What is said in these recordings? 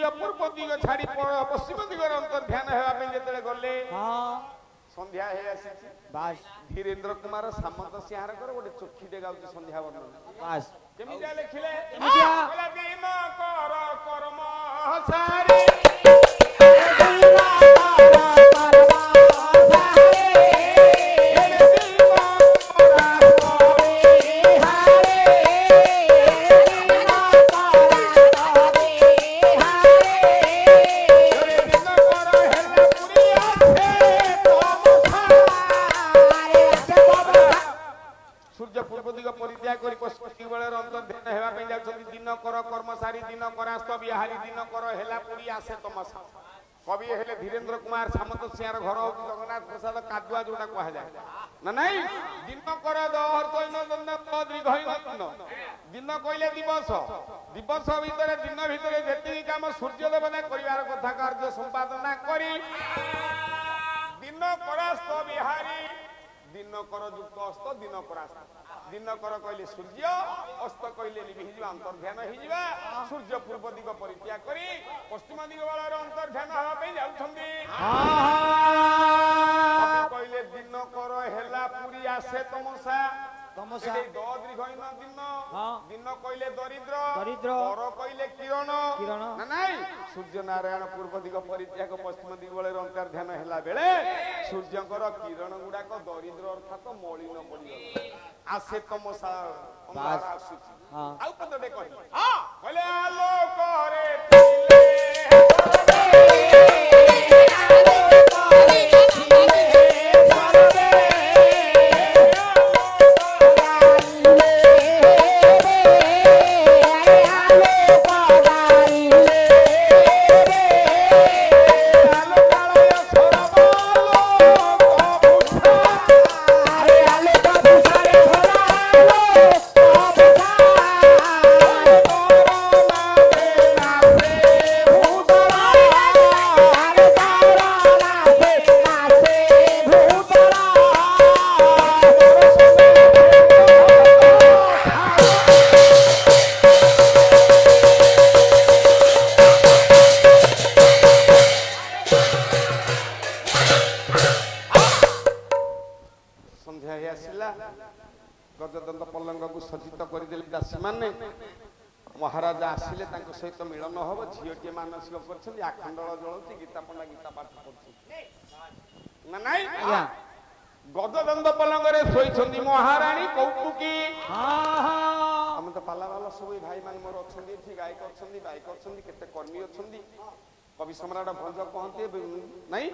सूर्य पूर्व दिग छाड़ी पश्चिम दिगर अंतर ध्यान हेबा जेते गले संध्या हे आसी बास धीरेन्द्र कुमार सामंत सिंहार कर गोटे चोखी दे गाउची संध्या वर्णन बास केमितिया लिखिले केमितिया बोला दिन कर कर्म सारी कवि हेले धीरेन्द्र कुमार सामंत सिंहार घर हो जगन्नाथ प्रसाद कादुआ जोटा कह जाए ना नहीं दिन कर दिन कहले दिवस दिवस भितर दिन भितर जी कम सूर्य देवता कर कथा कार्य संपादना करी दिन करास्त बिहारी दिन कर युक्त अस्त दिन करास्त दिन कर कहले सूर्य अस्त कहले लिभिज अंतर्ध्यान हो सूर्य पूर्व दिग परित्याग करी पश्चिम दिग वाला अंतर्ध्यान हवा जाउछंदी कहले दिन कर हेला पूरी आसे तमसा तमसा दीर्घ दिन दिन कहले दरिद्र दरिद्र कर कहले किरण किरण ना नहीं सूर्य नारायण पूर्व दिग परित्याग पश्चिम दिग वाला अंतर्ध्यान हेला बेले सूर्यकर किरण गुडाक दरिद्र अर्थात मलिन पड़ी आसे तमसा अंधार आसुची आउ पदटे कहि कहले आलोक रे गजदंत पलंग को सज्जित करदेले दासी माने महाराज आसिले सहित मिलन हम झीटे मानसिक कर आखंडल जलुची गीता पंडा गीता पाठ कर गजदंत पलंग शोई महाराणी कौतुकी आम तो पाला वाला सब भाई मान मोर अच्छी गायक अच्छा बाइक अच्छा केते कर्मी अच्छा कवि सम्राट भंज कहते नहीं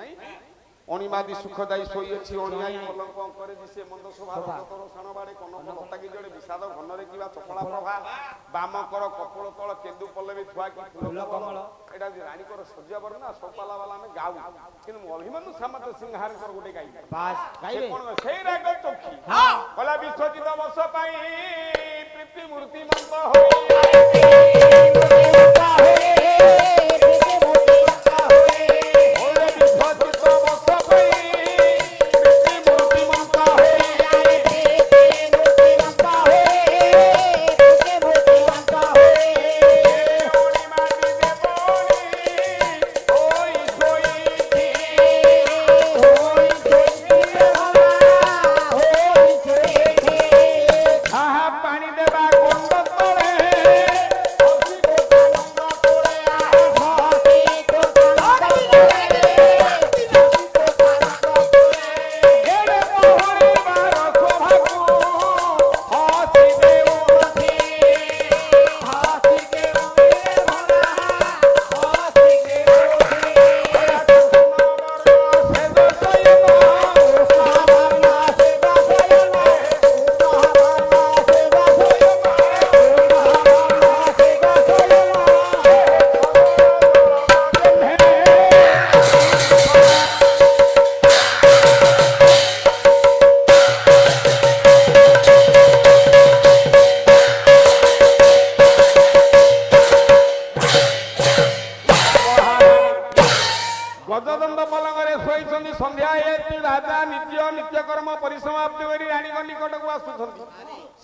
अणिमादी सुखदायी शोई अच्छी अणियाई पलंक अंकरे दिसे मंद स्वभाव तोर साण बाड़े कनक लताकी जड़े विषाद घनरे किबा चपला प्रभा बामकर कपोल तल केंदु पल्लवी थुआ कि फूल कमल एटा रानी कर सज्जा वर्णना सोपाला वाला में गाउ किन अभिमन्यु सामंत सिंहार कर गोटे गाई बस गाइबे कोन सेई राग चोखी हां कला विश्वजित वर्ष पाई पृथ्वी मूर्ति मंत होई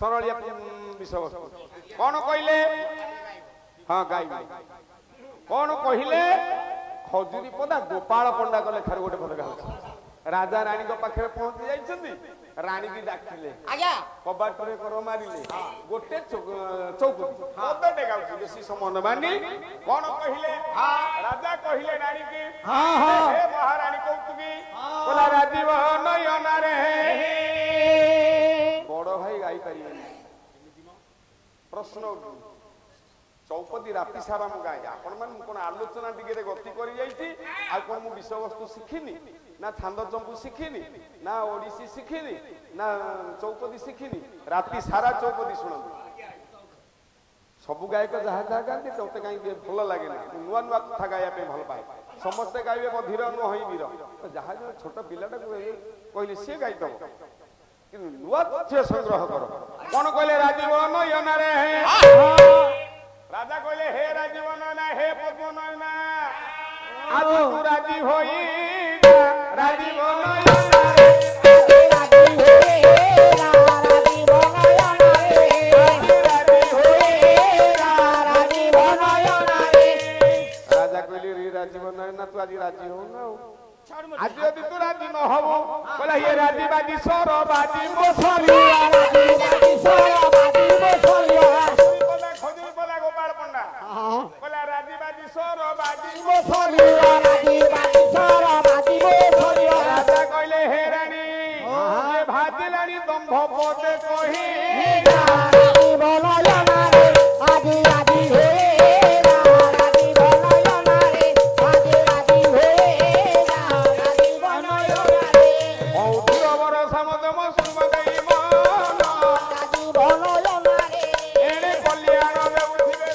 सरलिया विषय कौन कहले हाँ गाई कौन कहले खजुरी पदा गोपाल पंडा को लेखार गोटे पद गाउछ राजा रानी को पाखे पहुंची जाइछन्ती रानी की डाकिले आज्ञा कबाट रे कर मारिले गोटे चौपदी पदटे गाउछ बेसी समय बानी कौन कहले राजा कहले रानी की हे महारानी कौतुकी बोला राजीव नयन रे बड़ भाई गाई परिबेनी प्रश्न चौपदी राति सारा मु गाए आपण मान कोन आलोचना दिगरे गति करि जाईती आ कोन मु विषय वस्तु शिखिनी ना छांद चंपू शिखिनी ना ओडिसी शिखिनी ना चौपदी शिखिनी राति सारा चौपदी सुनंतु सबु गायक जहा जहा गाती तोते काई भल लागे ना नुआ नुआ कथा गाया पे भल पाए समस्त गाइबे बधीर न होई वीर जहा जो छोट पिलाटा कहले से गाई दबो कि नुआ तथ्य संग्रह करो कोन कहले राजीव नयन रे राजा कहले हे राजीव नयना हे पद्म नयना आज तू राजी होई राजीव नयना रे राजी होई राजीव नयना रे राजी होई राजीव नयना रे राजा कहले रे राजीव नयना तू आज राजी हो ना आज यदि तू राजी न हबो बोला ये राजी बाजी सर बाजी मोसरिया राजी बाजी सर बाजी मोसरिया बोला राजी बाजी सर बाजी मोसरिया राजी बाजी सर बाजी मोसरिया राजा कहले हे रानी ये भाजिलानी दंभ पदे कहि राजी बनयना रे आजी राजी हे राजी बनयना रे आजी राजी हे राजी बनयना रे ओ पुरवर समदम सुम गई मन राजी बनयना रे एने कल्याण में उठिबे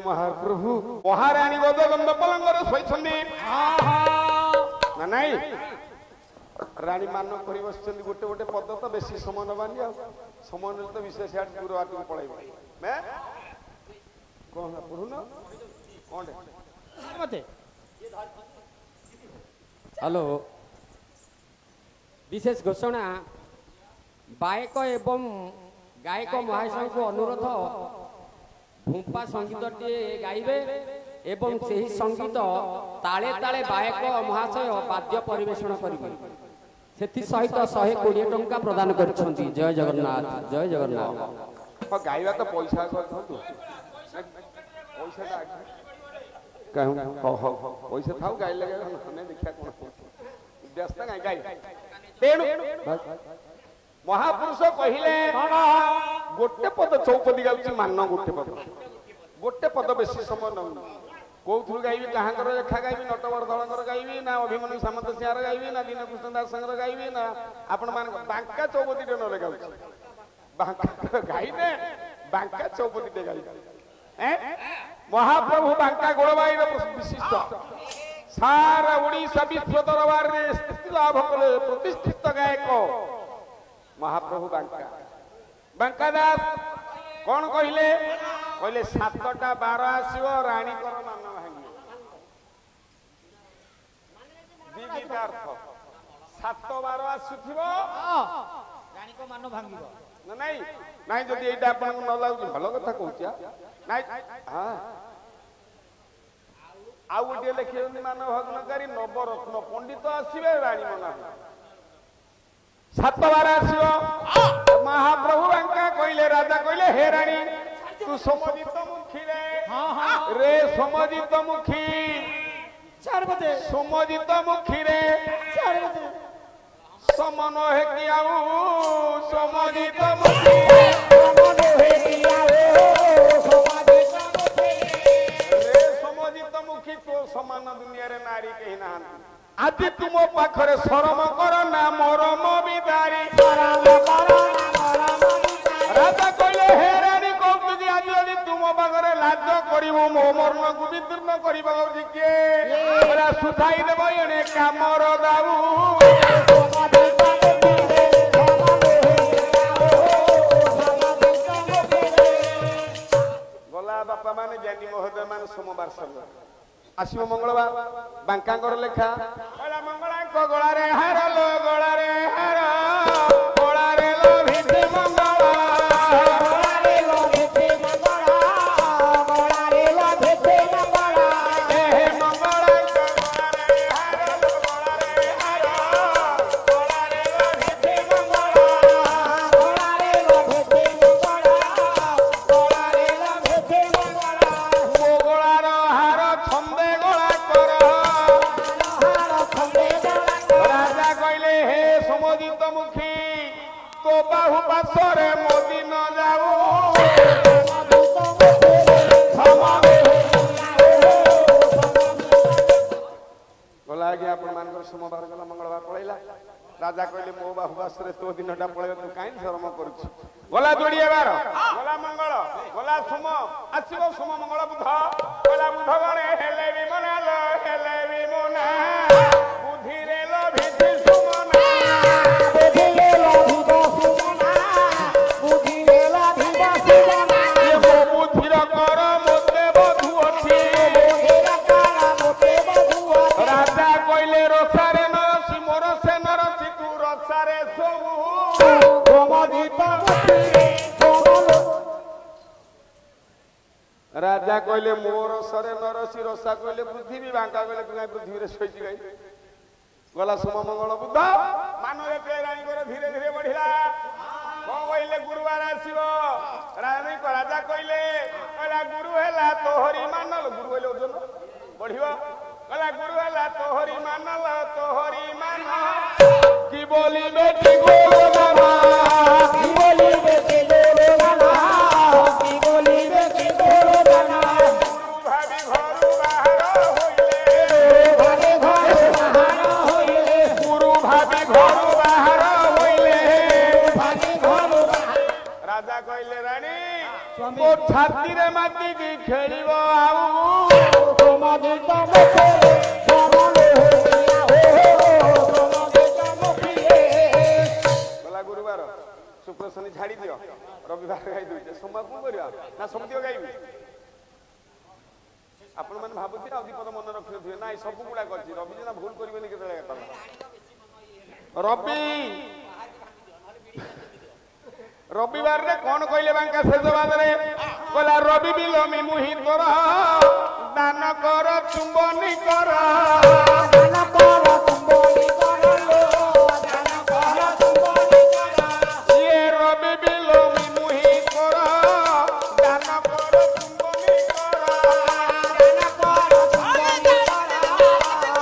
महाप्रभु महाराणी गदगंध पलंगर शोइछन्दी ना नाही रानी मान करि बसछन्दी गोटे गोटे पद तो बेसी समय नबानी आ समय न तो विशेष हाट दूर हाट पळाइबो मैं कोन पढु न कोन मते हेलो विशेष घोषणा गायक एवं गायक महाशय को अनुरोध भूपा संगीत टे गाइबे एवं सही संगीत ताले ताले गायक महाशय वाद्य परिवेषण करिबे सेति सहित 120 टंका प्रदान करछन्ती। जय जगन्नाथ जय जगन्नाथ। गाइबा तो पैसा करथु पैसा कहूं हो पैसा थाउ गाइ लगे हने देखिया कोन व्यस्त गाइ गाइ तेनु महापुरुष कहले गोटे पद चौपदी गाउची मान गोटे पद बेसी समय न कौथु गाइबी कहांकर रेखा गाइबी नटवर दलंकर गाइबी ना अभिमन्यु सामंत सिंहार गाइबी ना दीनकृष्ण दास संगर गाइबी ना आपण मान बांका चौपदी टे न गाउची बांका गाइने बांका चौपदी टे गाइबी महाप्रभु बांका गोळबाई विशिष्ट सारा ओडिशा विश्व दरबार रे स्थिति लाभ कले प्रतिष्ठित गायक महाप्रभु बांका दास कौन कहले कहले 7टा 12 आसीव रानी कर मान भांगी दीदी अर्थ 7 12 आसुथिबो रानी को मान भांगिबो ना नहीं नहीं जदी एटा आपन न लागु भलो कथा कहूचिया नहीं हां आउ गोटे लिखे मान भग्नकारी नवरत्न पंडित आसवे रानी मना 7 12 आसव महाप्रभु बांका कहले राजा कहले हे रानी तू समजित मुखी रे समजित मुखी 4 बजे समजित मुखी रे 4 बजे समन हे कि आउ समजित मुखी समन हे कि आउ समजित मुखी रे समजित मुखी तो समान दुनिया रे नारी कहि ना आदि तुम पाखरे शरम कर ना मरम बिदारी शरम कर ना मरम बिदारी राजा कहले हे रानी कहू कि आज यदि तुम पाखरे लाज करिवो मो मरण को विदीर्ण करिबो के बोला सुधाई देबो एने कामर दाऊ गला बापा माने ज्ञानी महोदय मान सोमवार सब आसीबो मंगलवार बांकांगर लेखा बोला मंगलांक गोळा रे हार लो गोळा रे हार गोळा रे लो भिति मंगला गोळा रे लो भिति मंगला गोळा रे लो भिति मंगला हे मंगलांक गोळा रे हार लो गोळा रे हार गोळा रे लो भिति मंगला गोळा रे लो भिति मंगला गोळा रे लो भिति मंगला मो गोळार हार छंदे गोळा कर राजा कहले हे समजित मुखी तो बाहु पासरे मोदी न जाऊ गला आगे आपण मानकर सोमवार गला मंगलवार पळैला राजा कहले मो बाहु पासरे तो दिनटा पळै तू काई शरम करूछ गला जोड़िए बार गला मंगल गला सोम आसीबो सोम मंगल बुध गला बुध गणे हेले भी मनाल हेले भी मना बुद्धि रे लो भिति सुमना बुद्धि रे लो भिति सुमना बुद्धि रे लो भिति सुमना ये मो बुद्धिर कर मोते बधु अछि बुद्धि रे कर मोते बधु अछि राजा कहले रोसारे नरसी मोर से नरसी तू रोसारे सबु समजित मुखी समलो राजा कहले मोर सरे नरसी रसा कहले पृथ्वी बांका कहले तू पृथ्वी रे सोई गई गला सोम मंगल बुध मानव पे रानी कर धीरे धीरे बढ़िला को कहले गुरुवार आसीबो रानी को राजा कहले कहला गुरु हैला तोहरी मानल गुरु कहले ओजन बढ़िबो कहला गुरु हैला तोहरी मानल की बोली बेटी गोलो बाबा की बोली बेटी गोलो गाना की बोली बेटी गोलो गाना भाभी घरु बाहर होइले घरे घरे बाहर होइले गुरु भाभी घरु बाहर होइले भाभी घरु बाहर राजा कहले रानी स्वामी ओ छाती रे माटी की खेलिबो आऊ समजित मुखी समलो होइया हो समजित मुखी गला गुरुवार शुक्र शनि छाड़ी दियो रविवार गाई दुइटे सोमवार कोन करिया ना समतियो गाइबी आपण मन भाबुती ना अधिपद मन रखिथिबे नाही सब गुडा करछि रवि जना भूल करिबेनी केतले गता रवि रविवार रे कोन कहले बांका शेषवाद रे कहला रवि बिलोमी मुहि तोर दान कर चुंबनी कर दान कर चुंबनी कर लो दान कर चुंबनी कर ये रवि बिलोमी मुहि तोर दान कर चुंबनी कर दान कर चुंबनी कर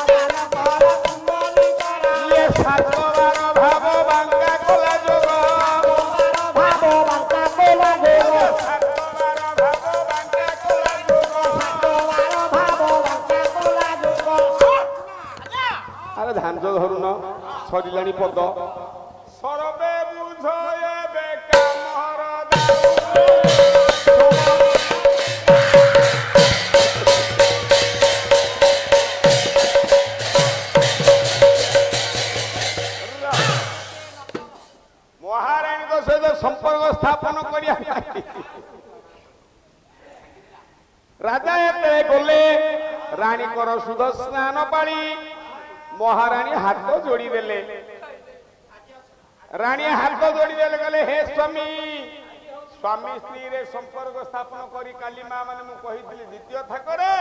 दान कर चुंबनी कर ये 7 बार भाव बांका कला जोग ଝାଞ୍ଜ ଧରୁନ ସରିଲାଣି ପଦ ସରବେ ବୁଝ ଏବେ କାମର ମହାରାଣୀଙ୍କ ସହିତ ସମ୍ପର୍କ ସ୍ଥାପନ କରିବା ପାଇଁ ରାଜା ଏତେ ଗଲେ ରାଣୀଙ୍କର ସୁଧ ସ୍ନାନ ପାଳି ମହାରାଣୀ ହାତ ଯୋଡ଼ିଦେଲେ ରାଣୀ ହାତ ଯୋଡ଼ିଦେଲେ କହିଲେ ହେ ସ୍ୱାମୀ ସ୍ୱାମୀ ସ୍ତ୍ରୀରେ ସମ୍ପର୍କ ସ୍ଥାପନ କରି କାଲି ମା ମାନେ ମୁଁ କହିଥିଲି ଦ୍ୱିତୀୟ ଥାକରେ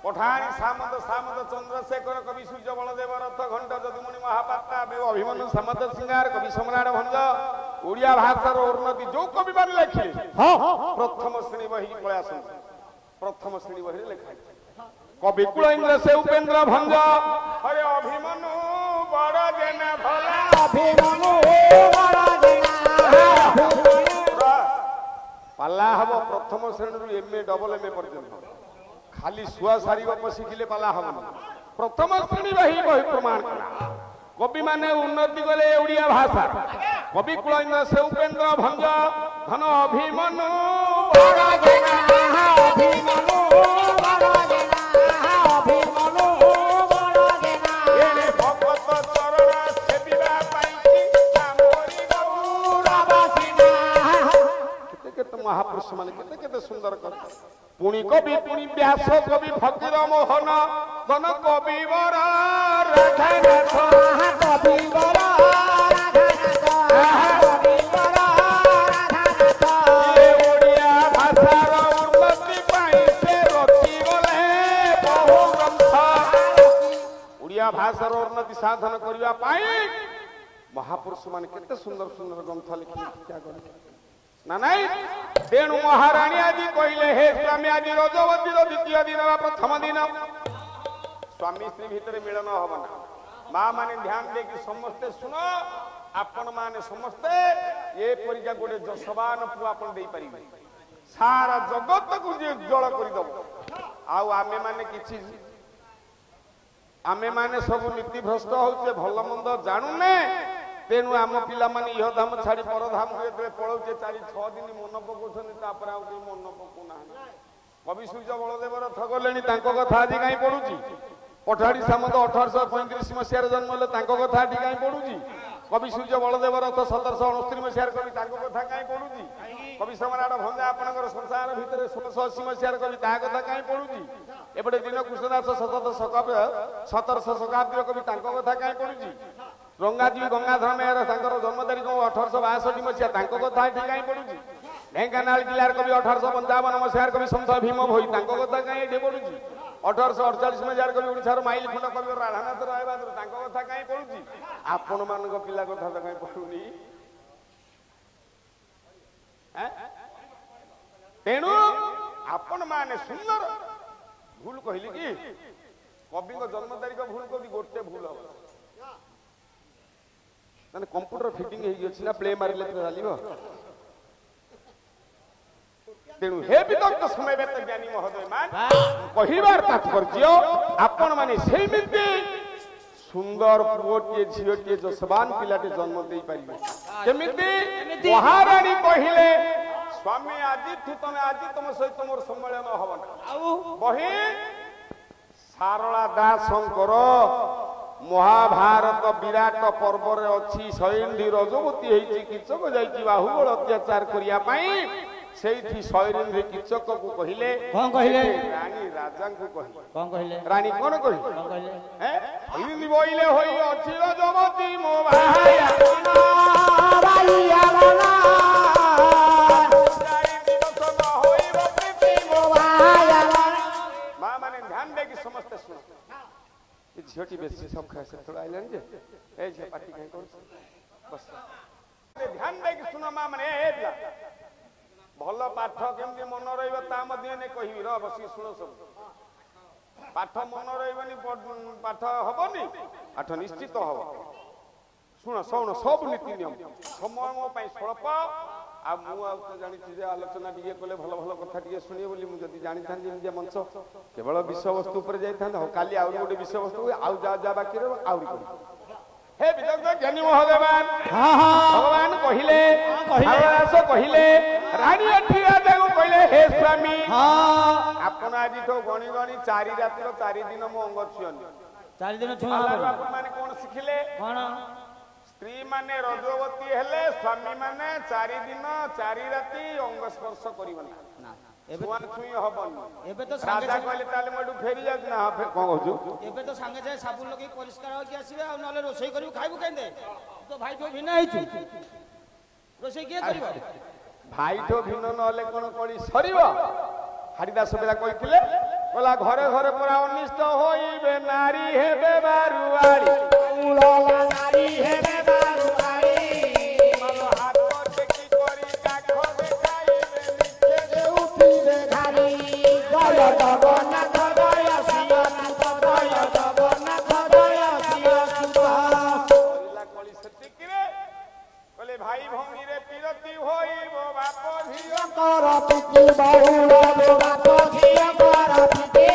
ପଠାଣି ସାମନ୍ତ ସାମନ୍ତ ଚନ୍ଦ୍ରଶେଖର କବି ସୂର୍ଯ୍ୟ ବଳଦେବ ରଥ ଘଣ୍ଟ ଯଦୁମଣି ମହାପାତ୍ର ଅଭିମନ୍ୟୁ ସାମନ୍ତ ସିଂହାର କବି ସମ୍ରାଟ ଭଞ୍ଜ ଓଡ଼ିଆ ଭାଷାର ଉନ୍ନତି ଯୋଉ କବି ମାନେ ଲେଖିଲେ ପ୍ରଥମ ଶ୍ରେଣୀ ବହିକି ପଳେଇ ଆସନ୍ତି ପ୍ରଥମ ଶ୍ରେଣୀ ବହିରେ ଲେଖା କବି କୁଳେନ୍ଦ୍ର ସେ ଉପେନ୍ଦ୍ର ଭଞ୍ଜ ହରେ ଅଭିମନ୍ୟୁ ବଡ ଜେନା ଭଲା ଅଭିମନ୍ୟୁ ବଡ ଜେନା ପାଲା ହବ ପ୍ରଥମ ଶ୍ରେଣୀରୁ MA ଡବଲ MA ପର୍ଯ୍ୟନ୍ତ ଖାଲି ଶୁଆ ସାରି ଗପ ଶିଖିଲେ ପାଲା ହବନି ପ୍ରଥମ ଶ୍ରେଣୀ ବହି ପ୍ରମାଣ କଲା କବି ମାନେ ଉନ୍ନତି କଲେ ଓଡ଼ିଆ ଭାଷା କବି କୁଳେନ୍ଦ୍ର ସେ ଉପେନ୍ଦ୍ର ଭଞ୍ଜ ଧନ ଅଭିମନ୍ୟୁ ବଡ ଜେନା ଅଭିମନ୍ୟୁ ବଡ ଜେନା ଅଭିମନ୍ୟୁ ବଡ ଜେନା ଏଣେ ଭଗତ ଚରଣ ସେବିବା ପାଇଁ ଆମରି ଗୌରବାସିନା କେତେ କେତେ ମହାପୁରୁଷ ମାନେ କେତେ କେତେ ସୁନ୍ଦର କଥା ପୁଣି କବି ପୁଣି ବ୍ୟାସ କବି ଫକୀର ମୋହନ ଧନ କବି ବର ରାଧାନାଥ କବିବର ରାଧାନାଥ କବିବର ରାଧାନାଥ ଓଡ଼ିଆ ଭାଷାର ଉନ୍ନତି ପାଇଁ ସେ ରଚିଗଲେ ବହୁ ଗ୍ରନ୍ଥ ଓଡ଼ିଆ ଭାଷାର ଉନ୍ନତି ସାଧନ କରିବା ପାଇଁ ମହାପୁରୁଷ ମାନେ କେତେ ସୁନ୍ଦର ସୁନ୍ଦର ଗ୍ରନ୍ଥ ଲେଖି ଶିକ୍ଷା କଲେ ନା ନାଇଁ ତେଣୁ ମହାରାଣୀ ଆଜି କହିଲେ ହେ ସ୍ୱାମୀ ଆଜି ରଜବତୀର ଦ୍ୱିତୀୟ ଦିନ ବା ପ୍ରଥମ ଦିନ ସ୍ୱାମୀ ସ୍ତ୍ରୀ ଭିତରେ ମିଳନ ହବ ନା ମା ମାନେ ଧ୍ୟାନ ଦେଇକି ସମସ୍ତେ ଶୁଣ ଆପଣ ମାନେ ସମସ୍ତେ ଏପରିକା ଗୋଟେ ଯଶବାନ ପୁଅ ଆପଣ ଦେଇପାରିବେ ସାରା ଜଗତକୁ ଯିଏ ଉଜ୍ଜଳ କରିଦବ ଆଉ ଆମେ ମାନେ ସବୁ ନୀତିଭ୍ରଷ୍ଟ ହଉଛେ ଭଲ ମନ୍ଦ ଜାଣୁନେ ତେଣୁ ଆମ ପିଲାମାନେ ଇହଧାମ ଛାଡି ପରଧାମକୁ ଯେତେବେଳେ ପଳଉଛେ 4-6 ଦିନ ମନ ପକଉଛନ୍ତି ତାପରେ ଆଉ କେହି ମନ ପକଉନାହାନ୍ତି କବି ସୂର୍ଯ୍ୟ ବଳଦେବ ରଥ ଗଲେଣି ତାଙ୍କ କଥା ଆଜି କାହିଁ ପଡୁଛି ପଠାଣି ସାମନ୍ତ 1835 ମସିହାରେ ଜନ୍ମ ହେଲେ ତାଙ୍କ କଥା ଆଜି କାହିଁ ପଡୁଛି କବି ସୂର୍ଯ୍ୟ ବଳଦେବ ରଥ 1769 ମସିହାରେ କବି ତାଙ୍କ କଥା କାହିଁ ପଡୁଛି କବି ସମ୍ରାଟ ଭଞ୍ଜ ଆପଣଙ୍କର ସଂସାର ଭିତରେ 1680 ମସିହାରେ କବି ତା କଥା କାହିଁ ପଡୁଛି ଏପଟେ ଦୀନ କୃଷ୍ଣ ଦାସ 1700 ଶତାବ୍ଦୀର କବି ତାଙ୍କ କଥା କାହିଁ ପଡୁଛି ରଙ୍ଗାଜୀବୀ ଗଙ୍ଗାଧର ମେହର ତାଙ୍କର ଜନ୍ମ ତାରିଖ 1862 ମସିହା ତାଙ୍କ କଥା ଏଠି କାହିଁ ପଡୁଛି ଢେଙ୍କାନାଳ ଜିଲ୍ଲାର କବି 1855 ମସିହାରେ କବି ସନ୍ଥ ଭୀମ ଭୋଇ ତାଙ୍କ କଥା କାହିଁ ଏଠି ପଡୁଛି 1848 ମସିହାରେ କବି ଓଡ଼ିଶାର ମାଇଲ ଖଣ୍ଡ କବି ରାଧାନାଥ ରାୟ ବାହାଦୁର ତାଙ୍କ କଥା କାହିଁ ପଡୁଛି ଆପଣ ମାନଙ୍କ ପିଲା କଥା ତ କାହିଁ ପଡୁନି ତେଣୁ ଆପଣ ମାନେ ସୁନ୍ଦର ଭୁଲ କହିଲି କି କବିଙ୍କ ଜନ୍ମ ତାରିଖ ଭୁଲ କବି ଗୋଟେ ଭୁଲ ହବ ମାନେ କମ୍ପ୍ୟୁଟର ଫିଟିଂ ହେଇକି ଅଛି ନା ପ୍ଲେ ମାରିଲେ ଚାଲିବ ତେଣୁ ହେ ବିଦଗ୍ଧ ସମୟ ବ୍ୟକ୍ତ ଜ୍ଞାନୀ ମହୋଦୟ ମାନ କହିବାର ତାତ୍ପର୍ଯ୍ୟ ଆପଣ ମାନେ ସେମିତି ସୁନ୍ଦର ପୁଅଟିଏ ଝିଅଟିଏ ଯଶବାନ ପିଲାଟେ ଜନ୍ମ ଦେଇପାରିବେ କେମିତି ମହାରାଣୀ କହିଲେ ସ୍ୱାମୀ ଆଜି ତମ ସହିତ ମୋର ସମ୍ମିଳନ ହବ ନା ବହି ସାରଳା ଦାସଙ୍କର ମହାଭାରତ ବିରାଟ ପର୍ବରେ ଅଛି ସୈନ୍ଧୀ ରଜବତୀ ହେଇଛି କିଚକ ଯାଇଛି ବାହୁବଳ ଅତ୍ୟାଚାର କରିବା ପାଇଁ ସେଇଠି ସୈନ୍ଧୀ କିଚକକୁ କହିଲେ କଣ କହିଲେ ରାଣୀ ରାଜାଙ୍କୁ କହିଲେ କଣ କହିଲେ ରାଣୀ କଣ କହିଲେ କଣ କହିଲେ ସୈନ୍ଧୀ ବୋଇଲେ ହୋଇ ଅଛି ରଜବତୀ ମୋ ଭାଇଆ ବାଇଆ ବାଲା ମା ମାନେ ଧ୍ୟାନ ଦେଇକି ସମସ୍ତେ ଶୁଣ ଝିଅଟି ବେଶୀ ସଖା ସେତେବେଳେ ଆଇଲାଣି ଯେ ଏ ଝିଅ ପାଟି କାହିଁ କରୁଛ ବସ ଧ୍ୟାନ ଦେଇକି ଶୁଣ ମା ମାନେ ଭଲ ପାଠ କେମିତି ମନ ରହିବ ତା ମଧ୍ୟ ନେଇ କହିବି ର ବସିକି ଶୁଣ ସବୁ ପାଠ ମନ ରହିବନି ପାଠ ହବନି ପାଠ ନିଶ୍ଚିତ ହବ ଶୁଣ ଶୁଣ ସବୁ ନୀତି ନିୟମ ସମୟ ମୋ ପାଇଁ ସ୍ୱଳ୍ପ आ मु आ तो जानी जे आलोचना टिके कले भलो भलो कथा टिके सुनिए बोली मु जदी जानि थान जे मंच केवल विषय वस्तु ऊपर जाई थान काली आउर गोटे विषय वस्तु आउ जा जा बाकी रे आउर करी हे विदग्ध ज्ञानी महोदयमान हां हां भगवान कहिले हरदास कहिले रानी अठिया देउ कहिले हे स्वामी हां आपण आजि तो गणी गणी 4 रातिर 4 दिन मो अंग छुयन 4 दिन छुआ आपण माने कोन सिखिले कोन स्त्री माने रजवती हेले स्वामी माने 4 दिन 4 राति अंग स्पर्श करिवना ना छुआन छुई हबन एबे तो राजा कहले ताले मडू फेरी जा ना कोन कहजु एबे तो संगे जाय साबुन लगे परिष्कार हो के आसीबे आ नले रोसई करियो खाइबु केंदे तो भाई तो भिना हिचु रोसई के करियो भाई तो भिन्न नले कोन करी सरिबो हरिदास बेला कहिथिले बोला घरे घरे पुरा अनिष्ट होइबे नारी हेबे बारुआड़ी उलाला नारी हेबे बारुआड़ी मानो हाथ टेकी करी काखो देखाइबे निचे जे उठिबे घारी जय जगन्नाथ जय सियानाथ जय जगन्नाथ जय सियानाथ बोला कली सतिकिरे बोले भाई भंगी रे पिरती होइबो बाप धियो कर पिकी बहुला बाप धिया कर पिकी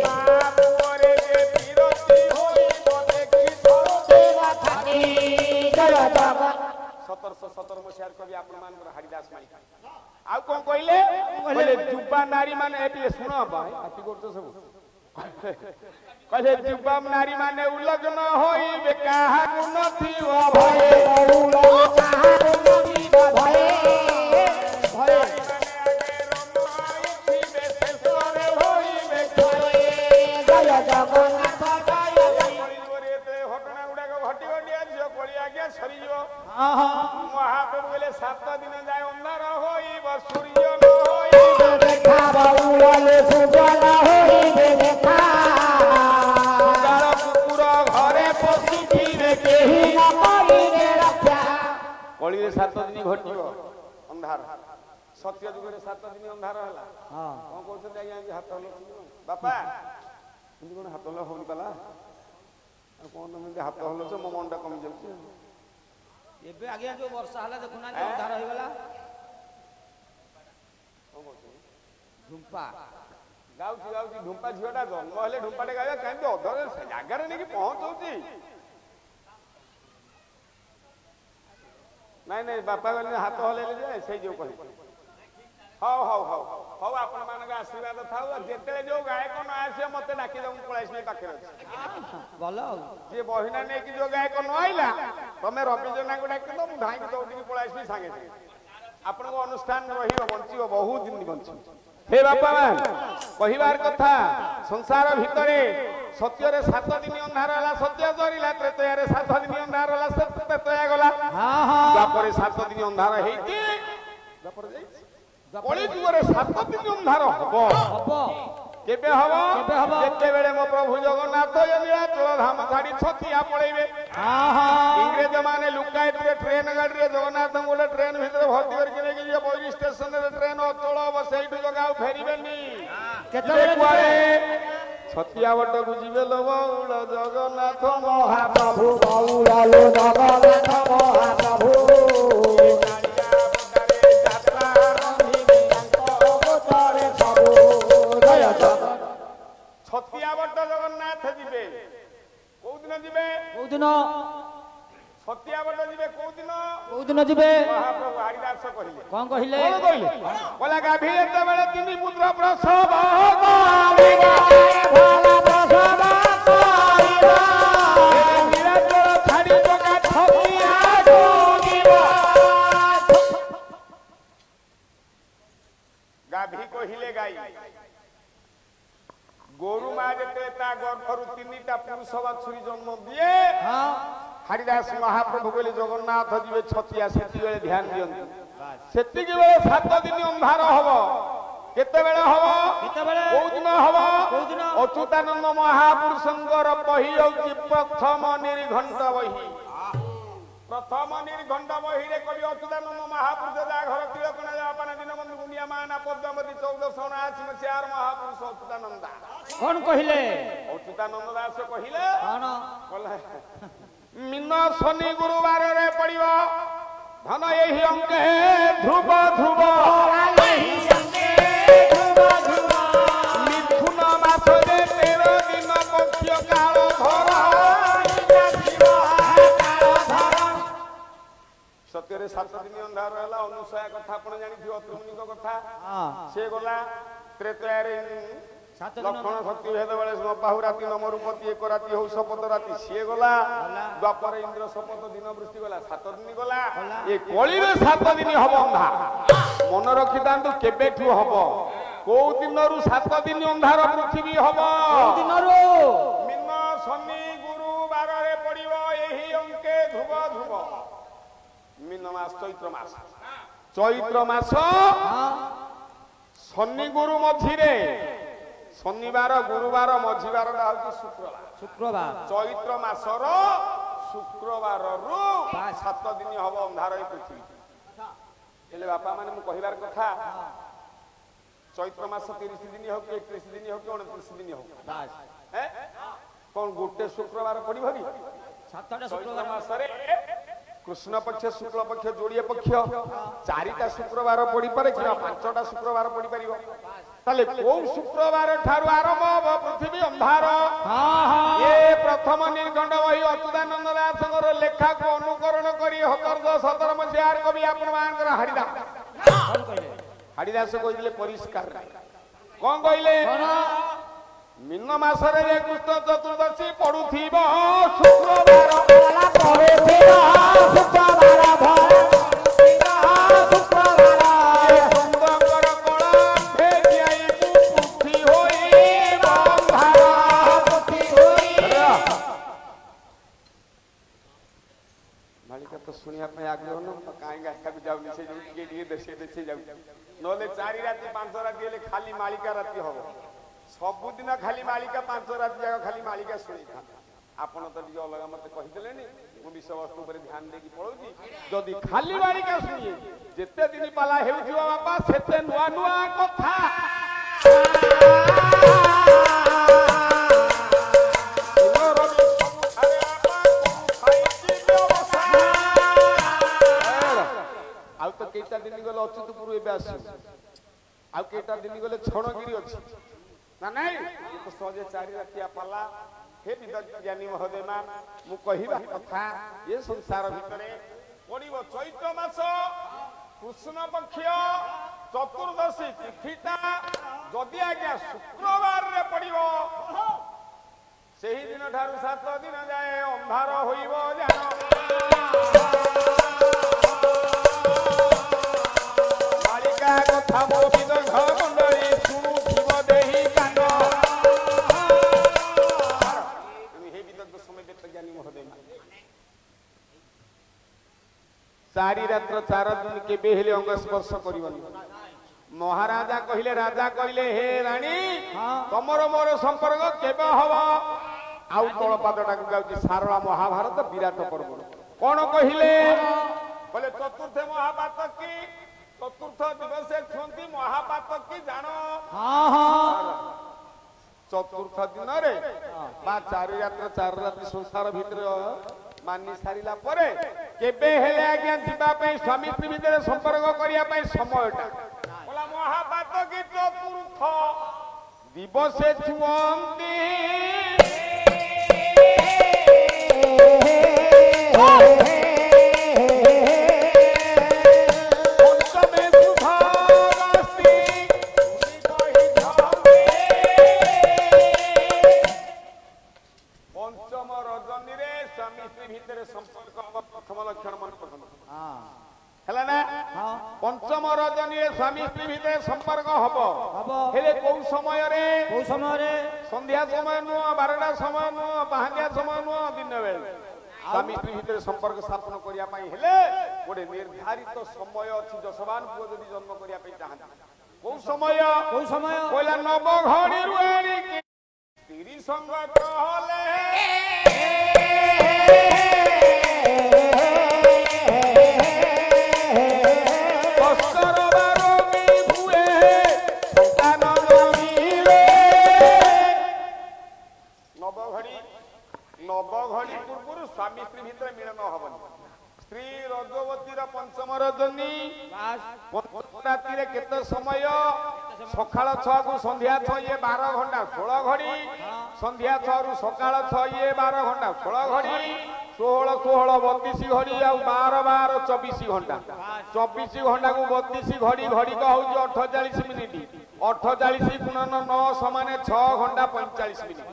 बाप करे जे पिरती होइबो देखि थोरो देवा थाकी जय जगन्नाथ 1717 मसिहार कवि आपण मानकर हरिदास माई आउ कोन कहिले बोले जुबा नारी माने एटी सुनो भाई आती करतो सब कहे जुबा नारी माने उलग्न होइबे काहा गुण थिओ भय बहुला कहा नबी भये भये जय जगन्नाथ जय महाप्रभु बोले 7 दिन जाए अंधार होइब सूर्य न होइब देखा बहुला सुजल होइबे देखा गार कुकुर घरे पशु फिरे केही न करिने रक्षा कलिरे 7 दिन घटिब अंधार सत्य जुगरे 7 दिन अंधार होला हां कोन कहउछन आज्ञा हाथ हलो बापा इनि कोन हाथ हलो होन पाला कोन में हाथ हलो छ मो मनटा कम जाउछ एबे आगे जो वर्षा हला देखुना जो अंधार होई गला झुंपा गाउची गाउची ढुंपा झियोटा जन्म हेले ढुंपाटे गाया कांदे अधरे जागारे नेकी पहुंचौची नहीं नहीं बापा गले हाथ हलेले जे सही जो कहि हाउ हाउ हाउ हाउ आपण मानक आशीर्वाद थाउ जेते जो गायक न आसे मते डाकी दउ पळाइस नै पाखे अछि बोलो जे बहिना ने की जो गायक न आइला तमे रवि जना को डाकी दो मु धाई दौडी पळाइस नै संगे आपण को अनुष्ठान रहिबो बंचिबो बहुत दिन बंचिबो हे बापा मान कहिबार कथा संसार भितरे सत्य रे 7 दिन अंधार होला सत्य जरिला त्रेतया रे 7 दिन अंधार होला सत्य त्रेतया गला हां हां तापरे 7 दिन अंधार हेइती तापर जाई कली जुगरे 7 दिन अंधार हबो हबो केबे हबो जेते बेले मो प्रभु जगन्नाथ नीलाचल धाम छाड़ी छतिया पळेबे हां हां इंग्रेज माने लुकायत रे ट्रेन गाड़ी रे जगन्नाथ गोले ट्रेन भीतर भर्ती करके लेके जे बोरी स्टेशन रे ट्रेन अचल बसैठु जगाउ फेरिबेनी केतबे कुआरे छतिया बट बुझिबे लो बौल जगन्नाथ महाप्रभु बौला लो जगन्नाथ महाप्रभु यात्रा रंधिबे अवतारे प्रभु जय जगन्नाथ छतिया बट जगन्नाथ जिबे को दिन जिबे कोदिन छतिया बट जिबे को दिन जिबे महाप्रभु हरिदास कहिले कोन कहिले कोन कहिले बोला गाभी एते बेले तिनी पुत्र प्रसव भला प्रसव करिबा नीलाचल छाड़ी जगा छतिया जोगिबा गाभी कहिले गाई गोरु मा जेते ता गर्भरु तीनटा पुरुष बाछुरी जन्म दिए हां हरिदास महाप्रभु बोले जगन्नाथ जीवे छतिया सेति बेले ध्यान दियंतु सेति के बेले 7 दिन अंधार हबो केते बेले हबो केतेबेले को दिन हबो कोउ दिन अच्युतानंद महापुरुषंकर बही होची प्रथम निर्घंट बही प्रथम निर्घंट बही रे कवि अच्युतानंद महापुरुष जा घर तिलकना जा अपन दीनबंधु गुंडिया माना पद्मावती 1479 मसिहार महापुरुष अच्युतानंद कोन कहिले अच्युतानंद दास कहिले कोन बोला मीन शनि गुरुवार रे पड़िबो ଧନ ଏହି ଅଙ୍କେ ଧ୍ରୁବ ଧ୍ରୁବ ମିଥୁନ ମାସରେ 13 ଦିନ ପକ୍ଷ କାଳ ଧର ସତ୍ୟରେ 7 ଦିନ ଅନ୍ଧାର ହେଲା। ଅନୁସୟା କଥା ଆପଣ ଜାଣିଥିବେ, ଅତ୍ରିମୁନିଙ୍କ କଥା। ସେ ଗଲା ତ୍ରେତୟାରେ ଲକ୍ଷଣ ଶକ୍ତି ଭେଦ ବେଳେ ନପାହୁ ରାତି ନମ ରୂପତି ଏକ ରାତି ହଉ ଶପଥ ରାତି ସିଏ ଗଲା। ଦ୍ୱାପର ଇନ୍ଦ୍ର ଶପଥ ଦିନ ବୃଷ୍ଟି ଗଲା। 7 ଦିନ ଗଲା। ଏ କଳିରେ 7 ଦିନ ହବ ଅନ୍ଧାର। ମନେ ରଖିଥାନ୍ତୁ କେବେଠୁ ହବ, କୋଉ ଦିନରୁ 7 ଦିନ ଅନ୍ଧାର ପୃଥିବୀ ହବ? ମିନ ଶନି ଗୁରୁବାରରେ ପଡିବ ଏହି ଅଙ୍କେ ଧ୍ରୁବ ଧ୍ରୁବ। ମିନ ମାସ ଚୈତ୍ର ମାସ, ଚୈତ୍ର ମାସ ଶନି ଗୁରୁ ମଝିରେ, ଶନିବାର ଗୁରୁବାର ମଝିବାରଟା ହଉଛି ଶୁକ୍ରବାର। ଚୈତ୍ର ମାସର ଶୁକ୍ରବାରରୁ 7 ଦିନ ହବ ଅନ୍ଧାର ଏ ପୃଥିବୀ। ହେଲେ ବାପା ମାନେ ମୁଁ କହିବାର କଥା, ଚୈତ୍ର ମାସ 30 ଦିନ ହଉ କି 31 ଦିନ ହଉ କି 29 ଦିନ ହଉ, କଣ ଗୋଟେ ଶୁକ୍ରବାର ପଡିବ କି? ଚୈତ୍ର ମାସରେ କୃଷ୍ଣ ପକ୍ଷ ଶୁକ୍ଳ ପକ୍ଷ ଯୋଡ଼ିଏ ପକ୍ଷ 4ଟା ଶୁକ୍ରବାର ପଡିପାରେ କିମ୍ବା 5ଟା ଶୁକ୍ରବାର ପଡିପାରିବ। ତାହେଲେ କୋଉ ଶୁକ୍ରବାର ଠାରୁ ଆରମ୍ଭ ହବ ପୃଥିବୀ ଅନ୍ଧାର? ଏ ପ୍ରଥମ ନିର୍ଗଣ୍ଡ ବହି ଅଚ୍ୟୁତାନନ୍ଦ ଦାସଙ୍କର ଲେଖାକୁ ଅନୁକରଣ କରି 1717 ମସିହାର କବି ଆପଣ ମାନଙ୍କର ହାଡ଼ିଦାସ କହିଥିଲେ ପରିଷ୍କାର। କଣ କହିଲେ? ମିନ ମାସରେ ଯେ କୃଷ୍ଣ ଚତୁର୍ଦଶୀ ପଡୁଥିବ ଶୁକ୍ରବାର ଶୁଣିବା ପାଇଁ ଆଗ୍ରହ ନ କାହିଁକି ଆସିବାକୁ ଯାଉନି, ସେ ଯୋଉ ଟିକେ ଟିକେ ଦେଖେଇ ଯାଉଛି। ନହେଲେ 4 ରାତି 5 ରାତି ହେଲେ ଖାଲି ମାଳିକା ରାତି ହବ। ସବୁଦିନ ଖାଲି ମାଳିକା 5 ରାତି ଯାକ ଖାଲି ମାଳିକା ଶୁଣିଥାନ୍ତି। ଆପଣ ତ ଟିକେ ଅଲଗା ମତେ କହିଦେଲେନି, ମୁଁ ବିଷୟବସ୍ତୁ ଉପରେ ଧ୍ୟାନ ଦେଇକି ପଳଉଛି। ଯଦି ଖାଲି ମାଳିକା ଶୁଣିଏ ଯେତେ ଦିନ ପାଲା ହେଉଥିବ ବାପା ସେତେ ନୂଆ ନୂଆ କଥା। ଆଉ ତ କେଇଟା ଦିନ ଗଲେ ଅଚ୍ୟୁତପୁର ଏବେ ଆସିବ, ଆଉ କେଇଟା ଦିନ ଗଲେ ଛଣଗିରି ଅଛି ନା ନାଇଁ? ତ ସହଜେ 4 ରାତିଆ ପାଲା। ହେ ବିଜ୍ଞାନୀ ମହୋଦୟ ମାନ, ମୁଁ କହିବା କଥା ଏ ସଂସାର ଭିତରେ ପଡିବ ଚୈତ୍ର ମାସ କୃଷ୍ଣ ପକ୍ଷ ଚତୁର୍ଦଶୀ ତିଥିଟା ଯଦି ଆଜ୍ଞା ଶୁକ୍ରବାରରେ ପଡିବ, ସେହି ଦିନ ଠାରୁ 7 ଦିନ ଯାଏ ଅନ୍ଧାର ହୋଇବ। ଜାଣ ମାଳିକା କଥା ମୋ ବିଦଘ ମଣ୍ଡଳୀ ଶୁଣୁଥିବ ଦେହି କାନ। ହେ ବିଦଗ୍ଧ ସମୟ ଜ୍ଞାନୀ ମହୋଦୟ, 4 ରାତ୍ର 4 ଦିନ କେବେ ହେଲେ ଅଙ୍ଗ ସ୍ପର୍ଶ କରିବନି। ମହାରାଜା କହିଲେ, ରାଜା କହିଲେ, ହେ ରାଣୀ ତମର ମୋର ସମ୍ପର୍କ କେବେ ହବ? ଆଉ ତଳ ପାଦଟାକୁ ଯାଉଛି ସାରଳା ମହାଭାରତ ବିରାଟ ପର୍ବ। କଣ କହିଲେ? କହିଲେ ଚତୁର୍ଥ ମହାପାତ କି ଚତୁର୍ଥ ଦିବସେ ଛୁଅନ୍ତି ମହାପାତ କି ଜାଣ? ଚତୁର୍ଥ ଦିନରେ ବା 4 ରାତ୍ର 4 ରାତି ସଂସାର ଭିତରେ ମାନି ସାରିଲା ପରେ କେବେ ହେଲେ ଆଜ୍ଞା ଯିବା ପାଇଁ ସ୍ୱାମୀ ସ୍ତ୍ରୀ ଭିତରେ ସମ୍ପର୍କ କରିବା ପାଇଁ ସମୟଟା ବୋଲା ମହାପାତ କି ଚତୁର୍ଥ ଦିବସେ ଛୁଅନ୍ତି पंचम रजनी स्वामी स्त्री भितर संपर्क हम कौ समय संध्या समय नुह 12टा समय नुह पहांडिया समय नुह दिन बेल स्वामी स्त्री भितर संपर्क स्थापन करने गोटे निर्धारित समय अच्छी जसवान पुओ जदि जन्म करने चाहते कौ समय कहला नव घड़ी रुआणी स्त्री संग नव घड़ी पूर्व स्वामी स्त्री भितर मिलन हबनी स्त्री रजवती पंच କରୁଛନ୍ତି ରାତିରେ କେତେ ସମୟ ସକାଳ 6 କୁ ସନ୍ଧ୍ୟା 6 ଇଏ 12 ଘଣ୍ଟା 16 ଘଡ଼ି ସନ୍ଧ୍ୟା 6 ରୁ ସକାଳ 6 ଇଏ 12 ଘଣ୍ଟା 16 ଘଡ଼ି 16 16 32 ଘଡ଼ି ଆଉ 12 12 24 ଘଣ୍ଟା 24 ଘଣ୍ଟାକୁ 32 ଘଡ଼ି ଘଡ଼ିକ ହଉଛି 48 ମିନିଟ୍ 48 ଗୁଣନ 9 ସମାନେ 6 ଘଣ୍ଟା 45 ମିନିଟ୍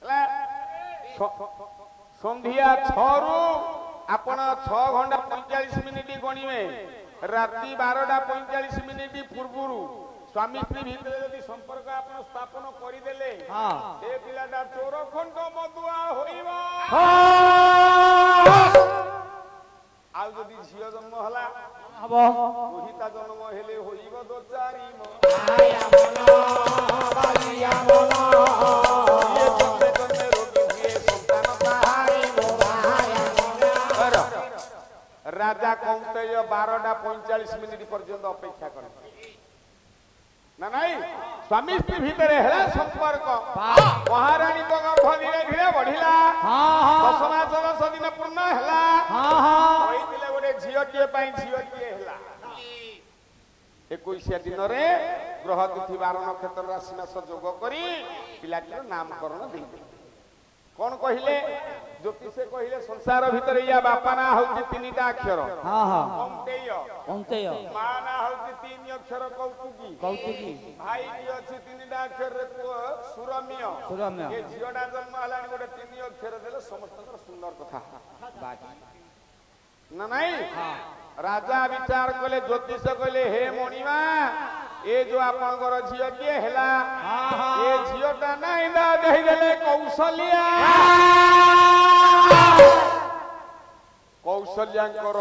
ହେଲା ସନ୍ଧ୍ୟା 6 ରୁ ଆପଣ 6 ଘଣ୍ଟା 45 ମିନିଟ୍ ଗଣିବେ ରାତି 12ଟା 45 ମିନିଟ୍ ପୂର୍ବରୁ ସ୍ୱାମୀ ସ୍ତ୍ରୀ ଭିତରେ ଯଦି ସମ୍ପର୍କ ଆପଣ ସ୍ଥାପନ କରିଦେଲେ ଏ ପିଲାଟା ଚୋର ଖଣ୍ଡ ମଦୁଆ ହୋଇବ ଆଉ ଯଦି ଝିଅ ଜନ୍ମ ହେଲା ହବ ରୋହିତା ଜନ୍ମ ହେଲେ ହୋଇବ ଦୋଚାରି রাজা কৌতেয় 12টা 45 মিনিট পর্যন্ত অপেক্ষা করে না নাই স্বামী স্ত্রী ভিতরে হেলা সম্পর্ক মহারানী তো গর্ভ ধীরে ধীরে বঢ়িলা 10 মাস 10 দিন পূর্ণ হেলা কইতিলে গোটে ঝিওটিয়ে পাই ঝিওটিয়ে হেলা 21 দিনরে গ্রহ তিথি 12 নক্ষত্র রাশি মাস যোগ করি পিলাটির নামকরণ দেই কোন কহিলে জ্যোতিষে কহিলে সংসার ভিতরে ইয়া বাপা না হচ্ছে 3টা অক্ষর অন্তেয় মা না হচ্ছে 3 অক্ষর কৌতুকি ভাই জি আছে 3টা অক্ষর সুরম্য এ ঝিওটা জন্ম হলানি গোটে 3 অক্ষর দেলে সমস্তଙ୍କର সুন্দর কথা না নাই রাজা বিচার কলে জ্যোতিষ কইলে হে মণিমা এ যে আপনার ঝিও কিয়ে হেলা এ ঝিওটা নাই দা দেই দেলে কৌশলিয়া কৌশল্যাঙ্কর